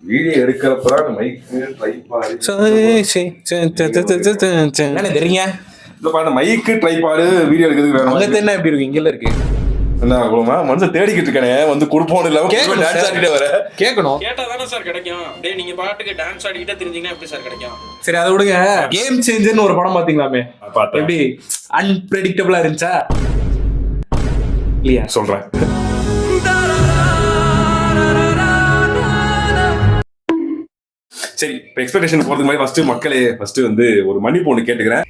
Video எடுக்கிறப்பதான் மைக்கு tripod தெரியுங்க. இந்த மைக்கு tripod video எடுக்கிறதுக்கு வேணும். அங்க என்ன எப்படி இருக்கு? இங்கெல்லாம் இருக்கு. என்ன அவ்வளோமா மனுஷன் தேடிக்கிட்டு இருக்கானே வந்து கொடுப்போம் இல்லாம டான்ஸ் ஆடிட்டே வர கேட்கணும். கேட்டா தானே சார் கிடைக்கும். அப்படியே நீங்க பாட்டுக்கு டான்ஸ் ஆடிக்கிட்டே தெரிஞ்சீங்கன்னா எப்படி சார் கிடைக்கும்? சரி அதை விடுங்க. கேம் சேஞ்சர்னு ஒரு படம் பாத்தீங்களாமே, எப்படி அன்பிரடிக்டபிளா இருந்துச்சா இல்லையா? சொல்றேன். சரி, இப்போ எக்ஸ்பெக்டேஷன் போறதுக்கு மாதிரி ஃபர்ஸ்ட் வந்து ஒரு மன்னிப்பு ஒன்று கேட்டுக்கிறேன்.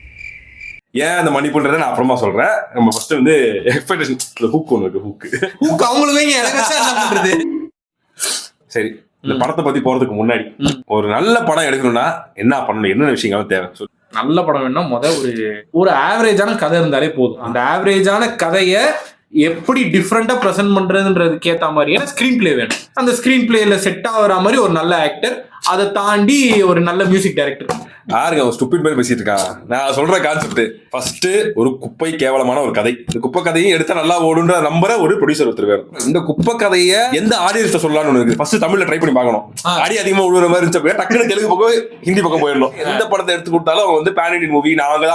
ஏன் அந்த மன்னிப்புன்றதை நான் அப்புறமா சொல்றேன். நம்ம ஃபர்ஸ்ட் வந்து எக்ஸ்பெக்டேஷன் ஹூக் ஒன்று இருக்கு. ஹூக் அவங்களுக்கு சரி, இந்த படத்தை பத்தி போறதுக்கு முன்னாடி ஒரு நல்ல படம் எடுக்கணும்னா என்ன பண்ணணும், என்னென்ன விஷயங்களும் தேவை சொல்லு. நல்ல படம் வேணும்னா ஒரு ஆவரேஜான கதை இருந்தாலே போதும். அந்த ஆவரேஜான கதையை எப்படி டிஃப்ரெண்டா ப்ரெசென்ட் பண்றதுன்றதுக்கு ஏத்த மாதிரியான ஸ்கிரீன் பிளே வேணும். அந்த ஸ்கிரீன் பிளேல செட் ஆகுற மாதிரி ஒரு நல்ல ஆக்டர், அதை தாண்டி ஒரு நல்ல மியூசிக் டைரக்டர். யாருங்க ஒரு ஸ்டூபிட் மாதிரி பேசிட்டு இருக்கான். நான் சொல்ற கான்செப்ட் ஃபர்ஸ்ட் ஒரு குப்பை கேவலமான ஒரு கதை. இந்த குப்பை கதையை எடுத்தா நல்லா ஓடுன்ற நம்புற ஒரு ப்ரொடியூசர் ஒருத்தர் வேணும். இந்த குப்பை கதையை எந்த ஆடியன்ஸ் சொல்லலாம்னு இருக்கு. ஃபர்ஸ்ட் தமிழ்ல ட்ரை பண்ணி பார்க்கணும். அடி அதிகமா உழுவுற மாதிரி இருந்துச்சு டக்குனு தெலுங்கு பக்கம் ஹிந்தி பக்கம் போயிடணும். எந்த படத்தை எடுத்து கொடுத்தாலும் அவங்க வந்து பேன் இண்டியன் மூவி, நாங்க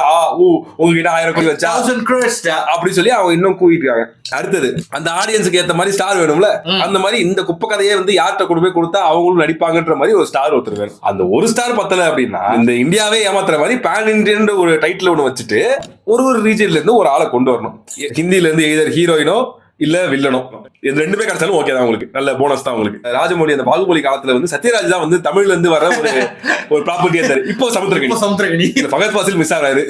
உங்ககிட்ட 1000 கோடி வச்சா அப்படி சொல்லி அவங்க இன்னும் கூவிட்டு இருக்காங்க. அடுத்தது அந்த ஆடியன்ஸுக்கு ஏத்த மாதிரி ஸ்டார் வேணும்ல. அந்த மாதிரி இந்த குப்பை கதையை வந்து யார்கிட்ட கொண்டு போய் கொடுத்தா அவங்களும் நடிப்பாங்கன்ற மாதிரி ஒரு ஸ்டார் ஒருத்தர் வேணும். அந்த ஒரு ஸ்டார் பத்தல அப்படின்னா இந்த இந்தியாவே ஏமாத்துற மாதிரி பேன் இண்டியன் ஒரு டைட்டில் ஒன்று வச்சுட்டு ஒரு ரீஜன்ல இருந்து ஒரு ஆளை கொண்டு வரணும். ஹிந்தில இருந்து எய்தர் ஹீரோயினோ இல்ல வில்லனோ, இது ரெண்டுமே கிடைச்சாலும் ஓகே தான். உங்களுக்கு நல்ல போனஸ் தான். உங்களுக்கு ராஜமௌழி அந்த பாகுபலி காலத்துல வந்து சத்யராஜ் தான் வந்து தமிழ்ல இருந்து வர ஒரு ப்ராப்பர்ட்டி இருந்தாரு. இப்போ சமுத்திரகனி ஃபகத் ஃபாசில் மிஸ் ஆறாரு.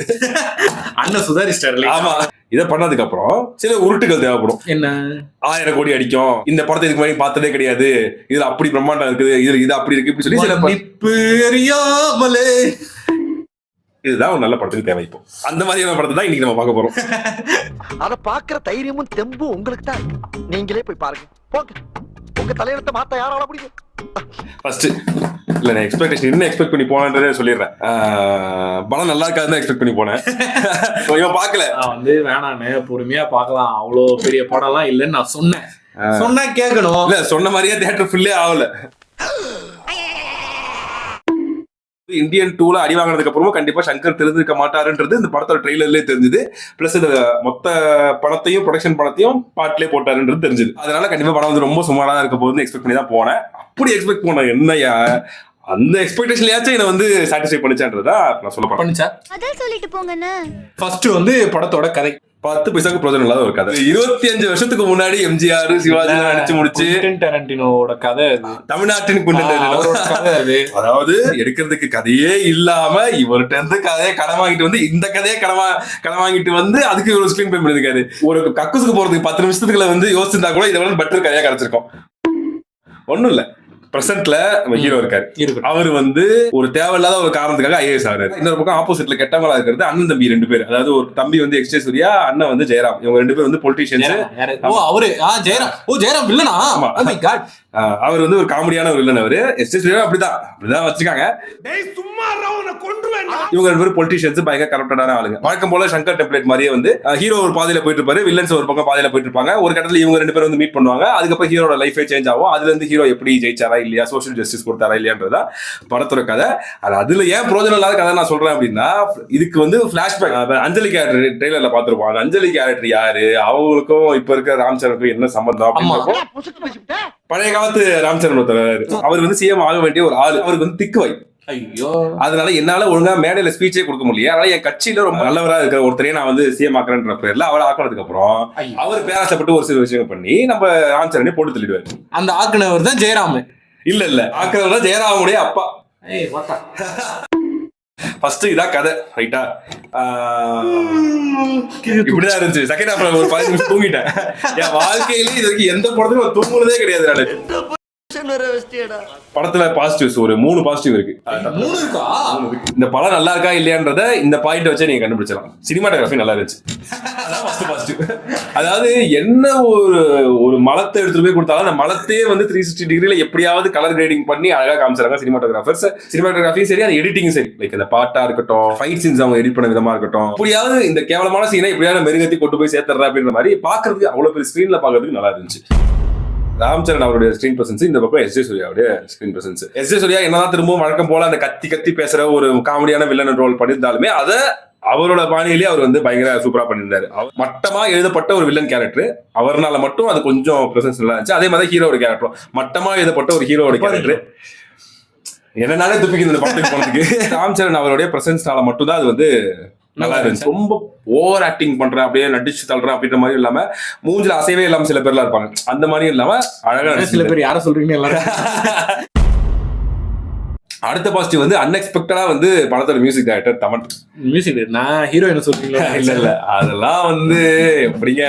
அண்ணன் சுதாரிஸ்டார். ஆமா, இதை பண்ணதுக்கு அப்புறம் சில உருட்டுகள் தேவைப்படும். என்ன 1000 கோடி அடிக்கும், இந்த படத்தை இதுக்கு மாதிரி பார்த்ததே கிடையாது, இதுல அப்படி பிரம்மாண்டம் இருக்குது, இது அப்படி இருக்கு இப்படி சொல்லி சில பெரியாமலே. இதுதான் ஒரு நல்ல படத்துக்கு தேவை. இப்போ அந்த மாதிரியான படத்தை தான் இன்னைக்கு நம்ம பார்க்க போறோம். அத பாக்குற தைரியமும் தெம்பும் உங்களுக்கு தான். நீங்களே போய் பாருங்க. போங்க, உங்க தலையெழுத்த மாத்த யாரால முடியும்? ஃபர்ஸ்ட் இல்ல நான் எக்ஸ்பெக்டேஷன் என்ன எக்ஸ்பெக்ட் பண்ணி போனேன்றதே சொல்லிடுறேன். படம் நல்லா இருக்காதுன்னு எக்ஸ்பெக்ட் பண்ணி போனேன். இவன் பார்க்கல. நான் வந்து வேணானே பொறுமையா பார்க்கலாம், அவ்வளோ பெரிய படம் எல்லாம் இல்லைன்னு நான் சொன்னா கேட்கணும். இல்ல சொன்ன மாதிரியே தியேட்டர் ஃபுல்லே ஆகல. இந்தியன் 2ல அடி வாங்கினதுக்கு அப்புறமும் கண்டிப்பா சங்கர் தெரிஞ்சிருக்க மாட்டாருன்றது இந்த படத்தோட ட்ரெய்லர்லயே தெரிஞ்சுது. பிளஸ் இந்த மொத்த படத்தையும் ப்ரொடக்ஷன் படத்தையும் பாட்டிலே போட்டாருன்றது தெரிஞ்சுது. அதனால கண்டிப்பா படம் வந்து ரொம்ப சுமாரா இருக்க போகுதுன்னு எக்ஸ்பெக்ட் பண்ணி தான் போனேன். அப்படி எக்ஸ்பெக்ட் பண்ண என்னையா அந்த எக்ஸ்பெக்டேஷன்லயாச்சும் என்ன வந்து சாட்டிஸ்ஃபை பண்ணிச்சான்றதா நான் சொல்ல போறேன். சொல்லிட்டு போங்கண்ணா. ஃபர்ஸ்ட் வந்து படத்தோட கதை 10 பைசாக்கு பிரோஜனம் இல்லாத ஒரு கதை. 25 வருஷத்துக்கு முன்னாடி எம்ஜிஆர் சிவாஜி நடிச்சு முடிச்சு டரண்டினோட கதை, தமிழ்நாட்டின் கதை. அதாவது எடுக்கிறதுக்கு கதையே இல்லாம இவர்கிட்ட இருந்து கதையை கடன் வாங்கிட்டு வந்து இந்த கதையை கடன் வாங்கிட்டு வந்து அதுக்கு ஒரு ஸ்கிரீன் பிளே பண்ணிருக்காரு. ஒரு கக்குசுக்கு போறதுக்கு 10 நிமிஷத்துக்குள்ள வந்து யோசிச்சிருந்தா கூட இதை வந்து பெட்டர் கதையா கிடைச்சிருக்கும். ஒண்ணும் இல்ல, பிரசன்ட்ல ஹீரோ இருக்காரு. அவர் வந்து ஒரு தேவையில்லாத ஒரு காரணத்துக்காக ஐஏஎஸ் ஆகிறாரு. இன்னொரு பக்கம் ஆப்போசிட்ல கெட்டவங்களா இருக்கிறது அண்ணன் தம்பி 2 பேர். அதாவது ஒரு தம்பி வந்து எக்ஸ்டே சூர்யா, அண்ணன் வந்து ஜெயராம். இவங்க 2 பேர் வந்து பொலிட்டீஷியன்ஸ். ஜெயராம் வில்லனா? அவர் வந்து ஒரு காமெடியான ஒரு வில்லன். அவரு எஸ்டே சூர்யா அப்படிதான் வச்சிருக்காங்க. இவங்க 2 பேரும் பொலிட்டீஷியன்ஸ், பயங்கர கரப்டடான ஆளுங்க. வழக்கம் போல சங்கர் டெம்ப்ளேட் மாதிரியே வந்து ஹீரோ ஒரு பாதையில போயிட்டு இருப்பாரு, வில்லன்ஸ் ஒரு பக்கம் பாதையில போயிட்டு இருப்பாங்க. ஒரு கட்டத்துல இவங்க 2 பேரும் வந்து மீட் பண்ணுவாங்க. அதுக்கப்புறம் ஹீரோட லைஃபே சேஞ்ச் ஆகும். அதுல இருந்து ஹீரோ எப்படி ஜெயிச்சாரா இல்லையா, சோஷியல் ஜஸ்டிஸ் கொடுத்தாரா இல்லையான்றதா படத்தோட கதை. அதுல ஏன் பிரோஜனம் இல்லாத கதை நான் சொல்றேன் அப்படின்னா, இதுக்கு வந்து பிளாஷ்பேக். அஞ்சலி கேரக்டர் ட்ரெய்லர்ல பாத்துருப்பாங்க. அஞ்சலி கேரக்டர் யாரு, அவங்களுக்கும் இப்ப இருக்கிற ராம் சரணுக்கும் என்ன சம்பந்தம் அப்படின்னு. பழைய காலத்து ராம் சரண் ஒருத்தர், அவர் வந்து சிஎம் ஆக வேண்டிய ஒரு ஆளு. அவருக்கு வந்து திக்கு வை. ஐயோ, அதனால என்னால ஒழுங்கா மேடையில ஸ்பீச்சே கொடுக்க முடியல. அதனால என் கட்சியில ரொம்ப நல்லவரா இருக்கிற ஒருத்தரையே நான் வந்து சிஎம் ஆக்குறேன்ற பேர்ல அவரை ஆக்கினதுக்கு அப்புறம் அவர் பேராசப்பட்டு ஒரு சில விஷயம் பண்ணி நம்ம ராம் சரணை போட்டு தள்ளிடுவாரு. அந்த ஆக்குனவர் தான் ஜெயராம். இல்ல ஆக்குனவர் தான் ஜெயராமுடைய அப்பா. ஃபர்ஸ்ட் இதான் கதை, ரைட்டா? இப்படிதான் இருந்துச்சு. செகண்ட் ஹாஃப்ல ஒரு 15 நிமிஷம் தூங்கிட்டேன். என் வாழ்க்கையில இது வரைக்கும் எந்த படத்துக்கும் தூங்குனதே கிடையாது. நான் படத்துல பாசிட்டிவ்ஸ் ஒரு 3 பாசிட்டிவ் இருக்கு. இந்த படம் நல்லா இருக்கா இல்லையான்றத இந்த பாயிண்ட் வச்சே நீங்க கண்டுபிடிச்சலாம். சினிமாட்டோகிராஃபி நல்லா இருந்துச்சு. அதாவது என்ன ஒரு மலத்தை எடுத்துட்டு போய் கொடுத்தாலும் அந்த மலத்தையே வந்து 360 டிகிரில எப்படியாவது கலர் கிரேடிங் பண்ணி அழகா காமிச்சாங்க சினிமாட்டோகிராஃபர்ஸ். சினிமாட்டோகிராஃபியும் சரி, அந்த எடிட்டிங்கும் சரி, லைக் இந்த பாட்டா இருக்கட்டும், ஃபைட் சீன்ஸ் அவங்க எடிட் பண்ண விதமா இருக்கட்டும், எப்படியாவது இந்த கேவலமான சீனை எப்படியாவது மெருகத்தி கொண்டு போய் சேர்த்துறா அப்படின்ற மாதிரி பாக்குறதுக்கு அவ்வளவு பெரிய ஸ்கிரீன்ல பாக்குறதுக்கு நல்லா இருந்துச்சு. ராம் சரண் அவருடைய ஸ்கிரீன் பிரசன்ஸ், இந்த பக்கம் எஸ் ஜே சூர்யாவுடைய screen presence. S J Suryah என்னதான் திரும்பவும் வழக்கம் போல அந்த கத்தி பேசுற ஒரு காமெடியான வில்லன் ரோல் பண்ணியிருந்தாலுமே அதை அவரோட பாணியிலேயே அவர் வந்து பயங்கர சூப்பரா பண்ணியிருந்தாரு. மட்டமா எழுதப்பட்ட ஒரு வில்லன் கேரக்டர், அவர்னால மட்டும் அது கொஞ்சம் பிரசன்ஸ் நல்லா இருந்துச்சு. அதே மாதிரி ஹீரோட கேரக்டர், மட்டமா எழுதப்பட்ட ஒரு ஹீரோட கேரக்டர் என்னன்னாலே துப்பிக்கு இந்த படத்துக்கு போனதுக்கு ராம் சரண் அவருடைய பிரசன்ஸ்னால மட்டும்தான் அது வந்து நல்லா இருந்துச்சு. ரொம்ப ஓவர் ஆக்டிங் பண்றேன், அப்படியே நடிச்சு தள்ளுறேன் அப்படின்ற மாதிரி இல்லாம, மூஞ்சில அசைவே இல்லாம சில பேர்லாம் இருப்பாங்க, அந்த மாதிரி இல்லாம அழகா. சில பேர் யார சொல்றீங்க எல்லாரும். அடுத்த பாசிட்டிவ் வந்து அன்எக்ஸ்பெக்டடா வந்து படத்தோட மியூசிக் டைரக்டர் தமன். மியூசிக் நான் ஹீரோயினை சொல்றீங்களா? இல்ல அதெல்லாம் வந்து எப்படிங்க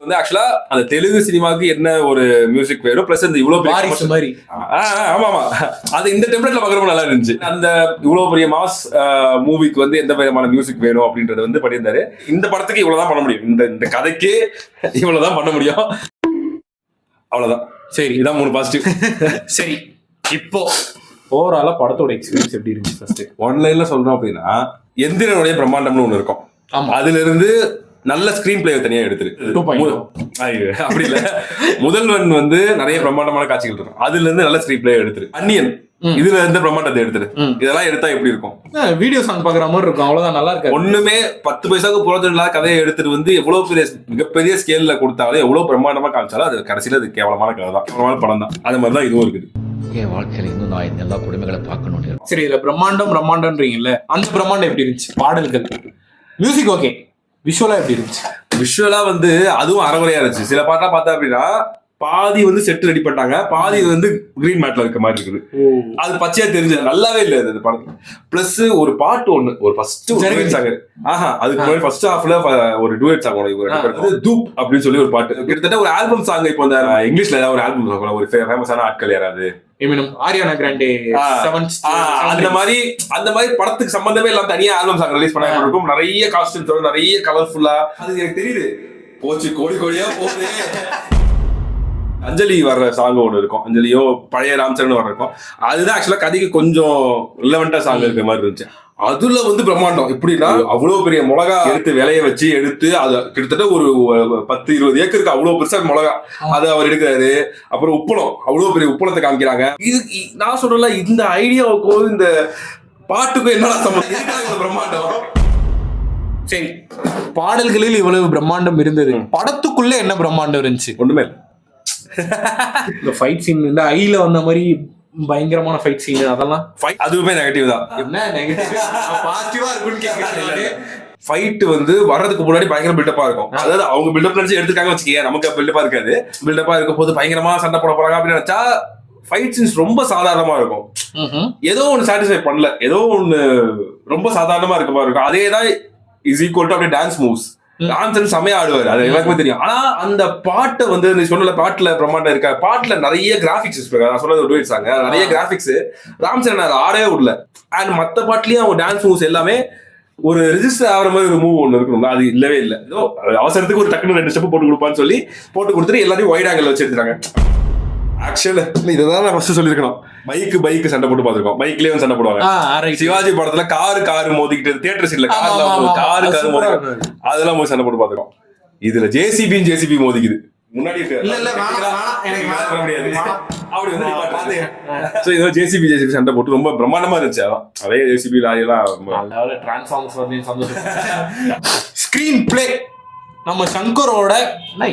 வந்து ஆக்சுவலா அந்த தெலுங்கு சினிமாவுக்கு என்ன ஒரு மியூசிக் வேணும், பிளஸ் இந்த இவ்வளவு பெரிய மாதிரி ஆமா அது இந்த டெம்ப்ளேட்ல பாக்குறப்ப நல்லா இருந்துச்சு. அந்த இவ்வளவு பெரிய மாஸ் மூவிக்கு வந்து எந்த விதமான மியூசிக் வேணும் அப்படின்றது வந்து பண்ணியிருந்தாரு. இந்த படத்துக்கு இவ்வளவுதான் பண்ண முடியும், இந்த கதைக்கு இவ்வளவுதான் பண்ண முடியும், அவ்வளவுதான். சரி, இதான் 3 பாசிட்டிவ். சரி, இப்போ ஓவராலா படத்தோட எக்ஸ்பீரியன்ஸ் எப்படி இருந்துச்சு? ஃபர்ஸ்ட் ஒன்லைன்ல சொல்றோம் அப்படின்னா, எந்திரனுடைய பிரம்மாண்டம்னு ஒண்ணு இருக்கும். அதுல இருந்து நல்ல ஸ்கிரீன் பிளே தனியா எடுத்துரு. அப்படி இல்ல, முதல்வன் வந்து நிறைய பிரம்மாண்டமான காட்சிகள் இருக்கும், அதுல இருந்து நல்ல ஸ்கிரீன் பிளே எடுத்துரு. அன்னியன் இதுல இருந்து பிரம்மாண்டத்தை எடுத்துரு. இதெல்லாம் எடுத்தா எப்படி இருக்கும்? வீடியோ சாங் பாக்குற மாதிரி இருக்கும், அவ்வளவுதான். நல்லா இருக்கு. ஒண்ணுமே 10 பைசாவுக்கு புரோஜனம் இல்லாத கதையை எடுத்துட்டு வந்து எவ்வளவு பெரிய மிகப்பெரிய ஸ்கேல்ல கொடுத்தாலும், எவ்வளவு பிரம்மாண்டமா காமிச்சாலும் அது கடைசியில அது கேவலமான கதை தான், கேவலமான படம் தான். அது மாதிரிதான் இதுவும் இருக்குது. என் வாழ்க்கையில இன்னும் நான் இந்த எல்லா குடும்பங்களை பார்க்கணும். சரி, இதுல பிரம்மாண்டம்ன்றீங்கல்ல, அந்த பிரம்மாண்டம் எப்படி இருந்துச்சு? பாடல்கள், மியூசிக் ஓகே, விஷுவலா எப்படி இருந்துச்சு? விஷுவலா வந்து அதுவும் அறகுறையா இருந்துச்சு. சில பாட்டா பார்த்தா அப்படின்னா பாதி வந்து செட் ரெடி பண்ணாங்க, பாதி வந்து கிரீன் மேட்ல இருக்க மாதிரி இருக்குது. அது பச்சையா தெரிஞ்சது, நல்லாவே இல்ல அது படம். பிளஸ் ஒரு பாட்டு ஒண்ணு, ஒரு ஃபர்ஸ்ட் சாங், அதுக்கு முன்னாடி ஃபர்ஸ்ட் ஹாஃப்ல ஒரு டூயட் சாங் ஒன்று, தூப் அப்படின்னு சொல்லி ஒரு பாட்டு, கிட்டத்தட்ட ஒரு ஆல்பம் சாங். இப்போ அந்த இங்கிலீஷ்ல ஏதாவது ஒரு ஆல்பம் சாங், ஒரு ஃபேமஸான ஆட்கள் யாராவது, ஆரியானா கிராண்டே, அந்த மாதிரி படத்துக்கு சம்பந்தமே எல்லாம் தனியா ஆல்பம் சாங் ரிலீஸ் பண்ண இருக்கும். நிறைய காஸ்டியூம்ஸ், நிறைய கலர்ஃபுல்லா, அது எனக்கு தெரியுது. போச்சு கோடி கோடியா போகுது. அஞ்சலி வர்ற சாங் ஒன்று இருக்கும், அஞ்சலியோ பழைய ராம்சரண் வர இருக்கும். அதுதான் ஆக்சுவலா கதைக்கு கொஞ்சம் ரிலவெண்டா சாங் இருக்கிற மாதிரி இருந்துச்சு. அதுல வந்து பிரம்மாண்டம் எப்படின்னா, அவ்வளவு பெரிய மிளகா எடுத்து விலைய வச்சு எடுத்து அது கிட்டத்தட்ட ஒரு 10-20 ஏக்கருக்கு அவ்வளவு பெருசா மிளகா அதை அவர் எடுக்கிறாரு. அப்புறம் உப்பளம், அவ்வளவு பெரிய உப்பளத்தை காமிக்கிறாங்க. இது நான் சொல்றல, இந்த ஐடியாவுக்கும் இந்த பாட்டுக்கும் என்னடா சம்பந்தம்? பிரம்மாண்டம். சரி, பாடல்களில் இவ்வளவு பிரம்மாண்டம் இருந்தது, படத்துக்குள்ள என்ன பிரம்மாண்டம் இருந்துச்சு? ஒண்ணுமே இல்லை. இந்த ஃபைட் சீன், இந்த ஐல வந்த மாதிரி பயங்கரமான ஃபைட் சீன், அதெல்லாம் அதுவுமே நெகட்டிவ் தான். என்ன நெகட்டிவ்? பாசிட்டிவா இருக்குன்னு கேக்குறீங்க. ஃபைட் வந்து வர்றதுக்கு முன்னாடி பயங்கர பில்டப்பா இருக்கும். அதாவது அவங்க பில்டப் நினைச்சு எடுத்துக்காங்க வச்சுக்கீங்க, நமக்கு பில்டப்பா இருக்காது. பில்டப்பா இருக்கும் போது பயங்கரமா சண்டை போட போறாங்க அப்படின்னு நினைச்சா ஃபைட் சீன்ஸ் ரொம்ப சாதாரணமா இருக்கும். ஏதோ ஒன்னு சாட்டிஸ்ஃபை பண்ணல, ஏதோ ஒன்னு ரொம்ப சாதாரணமா இருக்க மாதிரி இருக்கும். அதேதான் இஸ் ஈக்குவல் டு அப்படியே டான்ஸ் மூவ்ஸ். ராம்சரண் செமையா ஆடுவாரு, அது எல்லாருக்குமே தெரியும். ஆனா அந்த பாட்டை வந்து நீ சொன்ன பாட்டுல பிரம்மாண்டம் இருக்க, பாட்டுல நிறைய கிராபிக்ஸ், நான் சொன்னது ஒரு டூயட் சாங், நிறைய கிராபிக்ஸ் ராம்சரண் அதை ஆடவே விடல. அண்ட் மத்த பாட்டுலயும் அவங்க டான்ஸ் மூவ்ஸ் எல்லாமே ஒரு ரெஜிஸ்டர் ஆகிற மாதிரி ஒரு மூவ் ஒன்று இருக்கணும், அது இல்லவே இல்லை. ஏதோ அவசரத்துக்கு ஒரு டக்குனு 2 ஸ்டெப் போட்டு கொடுப்பான்னு சொல்லி போட்டு கொடுத்துட்டு எல்லாத்தையும் ஒயிட் ஆங்கிள் வச்சு எடுத்துட்டாங்க. ஆக்சுவலா இதான் நான் ஃபர்ஸ்ட் சொல்லிருக்கணும். பைக்கு சண்டை போட்டு பாத்துருக்கோம், பைக்லயே வந்து சண்டை போடுவாங்க. சிவாஜி படத்துல காரு மோதிக்கிட்டு தியேட்டர் சீட்ல காரு மோதி அதெல்லாம் போய் சண்டை போட்டு பாத்துருக்கோம். இதுல ஜேசிபி மோதிக்குது முன்னாடி ஜேசிபி சண்டை போட்டு ரொம்ப பிரம்மாண்டமா இருந்துச்சு. அதான் அதே ஜேசிபி லாரி எல்லாம் ஸ்கிரீன் பிளே நம்ம சங்கரோட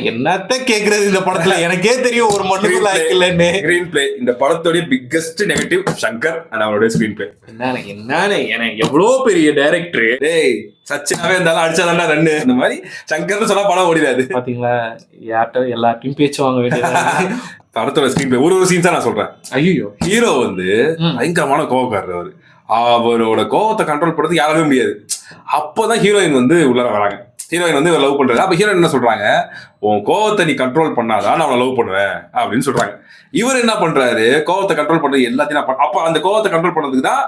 என்னத்த கேக்குறது இந்த படத்துல, எனக்கே தெரியும் ஒரு மண்ணுக்கு லாய்க்கு இல்லன்னு. ஸ்கிரீன் பிளே இந்த படத்தோட பிக்கஸ்ட் நெகட்டிவ் சங்கர் அண்ட் அவரோட ஸ்கிரீன் பிளே. என்னன்னு எவ்வளவு பெரிய டைரக்டர், டேய் சச்சினாவே இருந்தாலும் அடிச்சாதான்டா ரன்னு, இந்த மாதிரி சங்கர்னு சொன்னா படம் ஓடிடாது. பாத்தீங்களா, யார்கிட்ட எல்லாத்தையும் பேச்சு வாங்க வேண்டியது. படத்தோட ஸ்கிரீன் பிளே ஒரு சீன்ஸா நான் சொல்றேன். ஐயோ, ஹீரோ வந்து பயங்கரமான கோவக்காரர், அவரோட கோவத்தை கண்ட்ரோல் பண்றதுக்கு யாராவே முடியாது. அப்பதான் ஹீரோயின் வந்து உள்ள வராங்க, ஹீரோயின் வந்து லவ் பண்றாரு. அப்ப ஹீரோயின் என்ன சொல்றாங்க, உன் கோவத்தை நீ கண்ட்ரோல் பண்ணாதான் நான் அவனை லவ் பண்ணுவேன் அப்படின்னு சொல்றாங்க. இவர் என்ன பண்றாரு, கோவத்தை கண்ட்ரோல் பண்றது எல்லாத்தையும் அப்ப அந்த கோவத்தை கண்ட்ரோல் பண்றதுக்கு தான்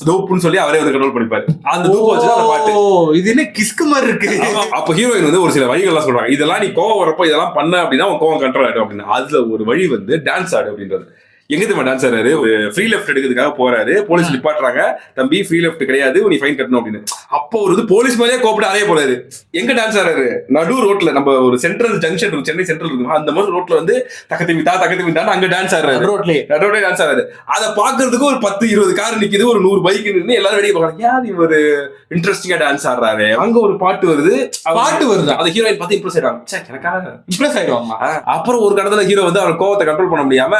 தூப்னு சொல்லி அவரே வந்து கண்ட்ரோல் பண்ணிப்பாரு. அந்த தூப் வச்சு அந்த பாட்டு, இது என்ன கிஸ்கு மாதிரி இருக்கு. அப்ப ஹீரோயின் வந்து ஒரு சில வழிகள்லாம் சொல்றாங்க, இதெல்லாம் நீ கோவம் வரப்போ இதெல்லாம் பண்ண அப்படின்னா உன் கோவம் கண்ட்ரோல் ஆயிடும் அப்படின்னு. அதுல ஒரு வழி வந்து டான்ஸ் ஆடு அப்படின்றது. எங்க தெரியுமா டான்ஸ் ஆடுறாரு, ஒரு ஃப்ரீ லெஃப்ட் எடுக்கிறதுக்காக போறாரு, போலீஸ் நிப்பாட்டுறாங்க, தம்பி ஃப்ரீ லெஃப்ட் கிடையாது, நீ ஃபைன் கட்டணும் அப்படின்னு. அப்போ ஒரு போலீஸ் மேலேயே கோப்பிட்டு அதே போறாரு. எங்க டான்ஸ் ஆடுறாரு, நடு ரோட்ல, நம்ம ஒரு சென்ட்ரல் ஜங்ஷன் இருக்கும், சென்னை சென்ட்ரல் இருக்கும், அந்த மாதிரி ரோட்ல வந்து தக்கத்தி அங்க டான்ஸ் ஆடுறாரு, ரோட்லயே டான்ஸ் ஆடுறாரு. அதை பாக்குறதுக்கு ஒரு 10-20 கார் நிக்குது, ஒரு 100 பைக் நின்று எல்லாரும் வெளியே பாக்குறாங்க, யார் இவர் இன்ட்ரெஸ்டிங்கா டான்ஸ் ஆடுறாரு. அங்க ஒரு பாட்டு வருது, அந்த ஹீரோயின் பார்த்து இம்ப்ரெஸ் ஆயிடுவாங்க, எனக்காக இம்ப்ரெஸ் ஆயிடுவாங்க. அப்புறம் ஒரு கடத்துல ஹீரோ வந்து அவர் கோவத்தை கண்ட்ரோல் பண்ண முடியாம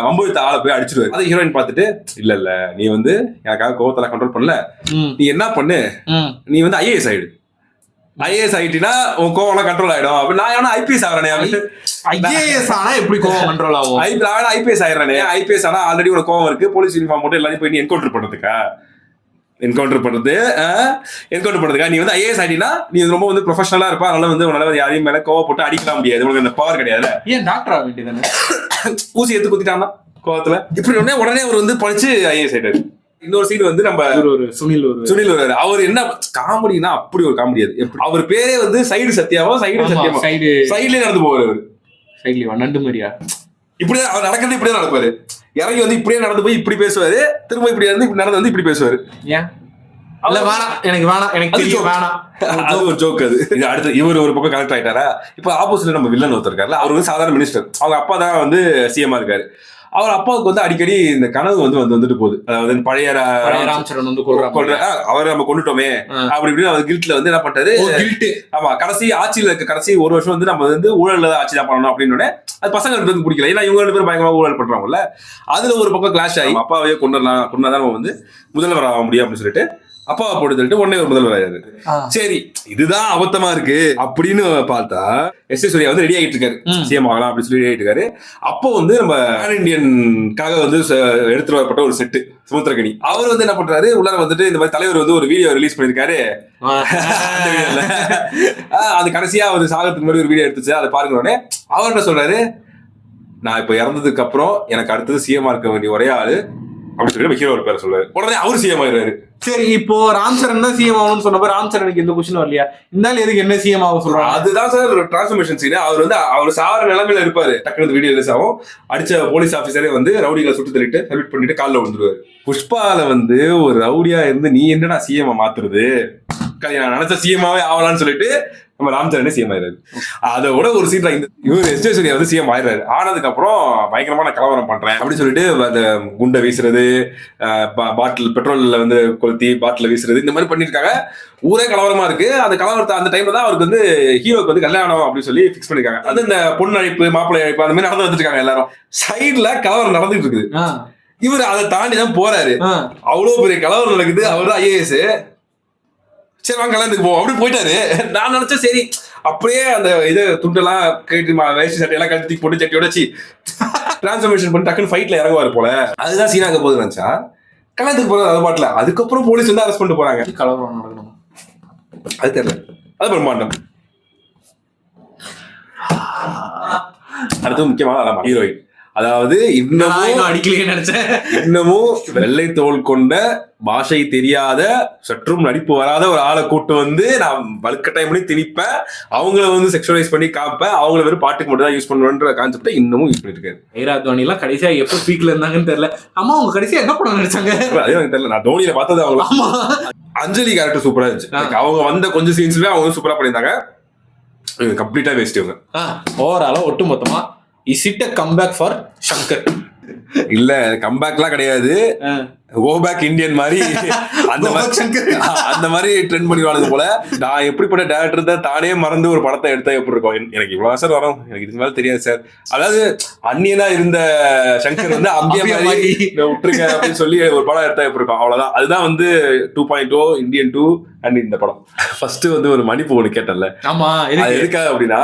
வம்பு ஆளை போய் அடிச்சிருவாரு. அதை ஹீரோயின் பார்த்துட்டு, இல்ல நீ வந்து எனக்காக கோவத்தெல்லாம் கண்ட்ரோல் பண்ணல, நீ என்ன பண்ணு, நீ வந்து ஐஏஎஸ் ஆயிடு, ஐஏஎஸ் ஆயிட்டீங்கன்னா உன் கோவம் கண்ட்ரோல் ஆயிடும். அப்ப நான் ஏன்னா ஐபிஎஸ் ஆகிறேன், ஐஏஎஸ் ஆனா எப்படி கோவம் கண்ட்ரோல் ஆகும், ஐபிஎஸ் ஆயிடுறேன், ஐபிஎஸ் ஆனா ஆல்ரெடி உனக்கு கோவம் இருக்கு, போலீஸ் யூனிஃபார்ம் போட்டு எல்லாரையும் போய் நீ என்கவுண்டர் பண்றதுக்கா நீ வந்து ஐஏஎஸ் ஆயிட்டீங்கன்னா நீ ரொம்ப வந்து ப்ரொஃபஷனலா இருப்பா, அதனால வந்து உன்னால யாரையும் மேல கோவப்பட்டு அடிக்கலாம் முடியாது, உனக்கு அந்த பவர் கிடையாது. ஏன் டாக்டர் ஆக வேண்டியதானே, ஊசி எடுத்து குத்திட்டான்னா கோவத்துல இப்படி உடனே அவர் வந்து படிச்சு ஐஏஎஸ் ஆயிட்டாரு. இன்னொரு சீன் வந்து நம்ம சுனில் வராரு. அவர் என்ன காமெடினா அப்படி ஒரு காமெடி, அது அவர் பேரே வந்து சைடு சத்யாவோ சைடுல நடந்து போவாரு, அவர் சைடுல நண்டு மாதிரியா, இப்படிதான் அவர் நடக்கிறது, இப்படியே நடப்பாரு, இறங்கி வந்து இப்படியே நடந்து போய் இப்படி பேசுவாரு, திரும்ப இப்படி நடந்து வந்து இப்படி பேசுவாரு. ஏன் எனக்கு வேணாம், அது ஒரு ஜோக். அது அடுத்து இவர் ஒரு பக்கம் கனெக்ட் ஆயிட்டாரா. இப்ப ஆப்போசிட்ல நம்ம வில்லன் ஒருத்தர் இருக்காருல்ல, அவர் வந்து சாதாரண மினிஸ்டர், அவங்க அப்பா தான் வந்து சிஎம்மா இருக்காரு. அவர் அப்பாவுக்கு வந்து அடிக்கடி இந்த கனவு வந்துட்டு போகுது, அதாவது பழைய ராம்சரண் வந்து அவரை நம்ம கொண்டுட்டோமே அப்படி இப்படின்னு அவர் கில்ட்ல வந்து என்ன பண்றாரு, ஆமா கடைசி ஆட்சியில இருக்க கடைசி ஒரு வருஷம் வந்து நம்ம வந்து ஊழல் ஆட்சி தான் பண்ணணும் அப்படின்னு அது பசங்களுக்கு வந்து பிடிக்கல, ஏன்னா இவங்க 2 பேரும் பயங்கரமா ஊழல் பண்றாங்கல்ல. அதுல ஒரு பக்கம் கிளாஷ் ஆகி அப்பாவையே கொண்டாதான் நம்ம வந்து முதல்வர் ஆக முடியும் அப்படின்னு சொல்லிட்டு அப்பாவை போட்டு தள்ளிட்டு உடனே ஒரு முதல்வர் ஆயிரு. சரி இதுதான் அபத்தமா இருக்கு அப்படின்னு பார்த்தா எஸ் ஏ சூர்யா வந்து ரெடி ஆகிட்டு இருக்காரு, சிஎம் ஆகலாம் அப்படின்னு சொல்லி ரெடி ஆகிட்டு இருக்காரு. அப்போ வந்து நம்ம பேன் இண்டியன்காக வந்து எடுத்துட்டு வரப்பட்ட ஒரு செட்டு சமுத்திரகனி, அவர் வந்து என்ன பண்றாரு, உள்ளார வந்துட்டு இந்த மாதிரி தலைவர் வந்து ஒரு வீடியோ ரிலீஸ் பண்ணிருக்காரு, அது கடைசியா அவர் சாகத்துக்கு முன்னாடி ஒரு வீடியோ எடுத்துச்சு, அதை பாருங்க. உடனே அவர் என்ன சொல்றாரு, நான் இப்ப இறந்ததுக்கு அப்புறம் எனக்கு அடுத்தது சிஎம் இருக்க வேண்டிய ஒரே ஆளு அப்படி சொல்லி ஹீரோ ஒரு பேரை சொல்றாரு, உடனே அவரு சிஎம் ஆயிடுறாரு. சரி இப்போ ராம்சரண் தான் சிஎம் ஆகணும்னு சொன்னப்ப ராம்சரனுக்கு எந்த கொஸ்டின் வரலையா, இருந்தாலும் எதுக்கு என்ன சிஎம் ஆக சொல்றாங்க? அதுதான் சார் ஒரு டிரான்ஸ்ஃபர்மேஷன் சீன். அவர் வந்து அவர் சாவர நிலைமையில இருப்பாரு, டக்குனு வீடியோ ரிலீஸ் ஆகும், அடிச்ச போலீஸ் ஆபீசரே வந்து ரவுடிகளை சுட்டு தள்ளிட்டு சல்யூட் பண்ணிட்டு காலில் விழுந்துருவாரு. புஷ்பால வந்து ஒரு ரவுடியா இருந்து நீ என்னடா சிஎம் மாத்துறது, நான் நினைச்ச சிஎம்மாவே ஆகலான்னு சொல்லிட்டு நம்ம ராம்சரனே சிஎம் ஆயிடுறாரு. அதோட ஒரு சீன்ல இவர் எஸ் ஜே சூர்யா வந்து சிஎம் ஆயிடுறாரு. ஆனதுக்கு அப்புறம் பயங்கரமான கலவரம் பண்றேன் அப்படின்னு சொல்லிட்டு அந்த குண்டை வீசுறது, பாட்டில் பெட்ரோல்ல வந்து கொளுத்தி பாட்டில் வீசுறது, இந்த மாதிரி பண்ணிருக்காங்க. ஊரே கலவரமா இருக்கு. அந்த கலவரத்தை அந்த டைம்ல தான் அவருக்கு வந்து ஹீரோக்கு வந்து கல்யாணம் அப்படின்னு சொல்லி பிக்ஸ் பண்ணிருக்காங்க. அது இந்த பொண்ணு அழைப்பு மாப்பிள்ளை அழைப்பு அந்த மாதிரி நடந்து வந்துட்டு இருக்காங்க. எல்லாரும் சைட்ல கலவரம் நடந்துட்டு இருக்குது. இவர் அதை தாண்டி தான் போறாரு. அவ்வளவு பெரிய கலவரம் நடக்குது. அவர் தான் ஐஏஎஸ். சரி வாங்க கல்யாணத்துக்கு போவோம் அப்படி போயிட்டாரு. நான் நினைச்சேன் சரி அப்படியே அந்த இது துண்டெல்லாம் கேட்டு வேஷ்டி சட்டையெல்லாம் கட்டி போட்டு சட்டியோட வச்சு டிரான்ஸ்ஃபர்மேஷன் பண்ணி டக்குன்னு ஃபைட்ல இறங்குவாரு போல. அதுதான் சீனாக போகுது நினைச்சா கல்யாணத்துக்கு போறது அது பாட்டில. அதுக்கப்புறம் போலீஸ் வந்து அரெஸ்ட் பண்ணிட்டு போறாங்க. கலவரம் நடக்கணும் அது தெரியல. அது பிரம்மாண்டம். அடுத்து முக்கியமான ஹீரோயின், அதாவது இன்னமும் வெள்ளை தோல் கொண்ட பாஷை தெரியாத சற்றும் நடிப்பு வராத ஒரு ஆளை கூட்டு வந்து நான் வலுக்கட்டாயம் பண்ணி திணிப்பேன், அவங்கள வந்து செக்ஷுவலைஸ் பண்ணி காப்பேன், அவங்கள வெறும் பாட்டுக்கு மட்டும் தான் யூஸ் பண்ணுவேன்ற கான்செப்டை இன்னமும் யூஸ் பண்ணிட்டு இருக்காரு. ஐராத்வானி எல்லாம் கடைசியா எப்ப பீக்ல இருந்தாங்கன்னு தெரியல. அம்மா அவங்க கடைசியா என்ன படம் நடிச்சாங்க அதே எனக்கு தெரியல. நான் தோனியில பார்த்தது அவங்க. அஞ்சலி கேரக்டர் சூப்பரா இருந்துச்சு. அவங்க வந்த கொஞ்சம் சீன்ஸ்ல அவங்க சூப்பரா பண்ணியிருந்தாங்க. கம்ப்ளீட்டா வேஸ்ட் இவங்க. ஓவராலா ஒட்டு மொத்தமா is it a comeback for Shankar? இல்ல கம்பேக்லாம் கிடையாது. கோ பேக் இந்தியன் மாதிரி அந்த மாதிரி ட்ரெண்ட் பண்ணிடுவாங்க போல. நான் எப்படிப்பட்ட டேரக்டர் தான் தானே மறந்து ஒரு படத்தை எடுத்தா எப்படி இருக்கும். எனக்கு இவ்வளவு சார் வரும், எனக்கு இதுக்கு மேல தெரியாது சார். அதாவது அந்நியனா இருந்த சங்கர் வந்து அம்பியா மாதிரி விட்டுருங்க அப்படின்னு சொல்லி ஒரு படம் எடுத்தா எப்படி இருக்கும், அவ்வளவுதான். அதுதான் வந்து 2.0 இந்தியன் 2 அண்ட் இந்த படம். ஃபர்ஸ்ட் வந்து ஒரு மன்னிப்பு ஒண்ணு கேட்டல. ஆமா, எதுக்காக அப்படின்னா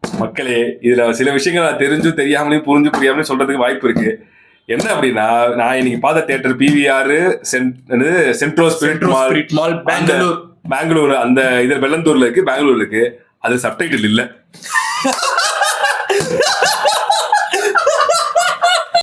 மக்களே இதுல சில விஷயங்கள் நான் தெரிஞ்சும் தெரியாமலையும் புரிஞ்சு புரியாமலையும் சொல்றதுக்கு வாய்ப்பு இருக்கு. என்ன அப்படின்னா நான் இன்னைக்கு பார்த்த theatre PVR central spirit mall Bengaluru அந்த இது வெள்ளந்தூர்ல இருக்கு, பெங்களூர்ல இருக்கு. அது சப்டைட்டில் இல்ல.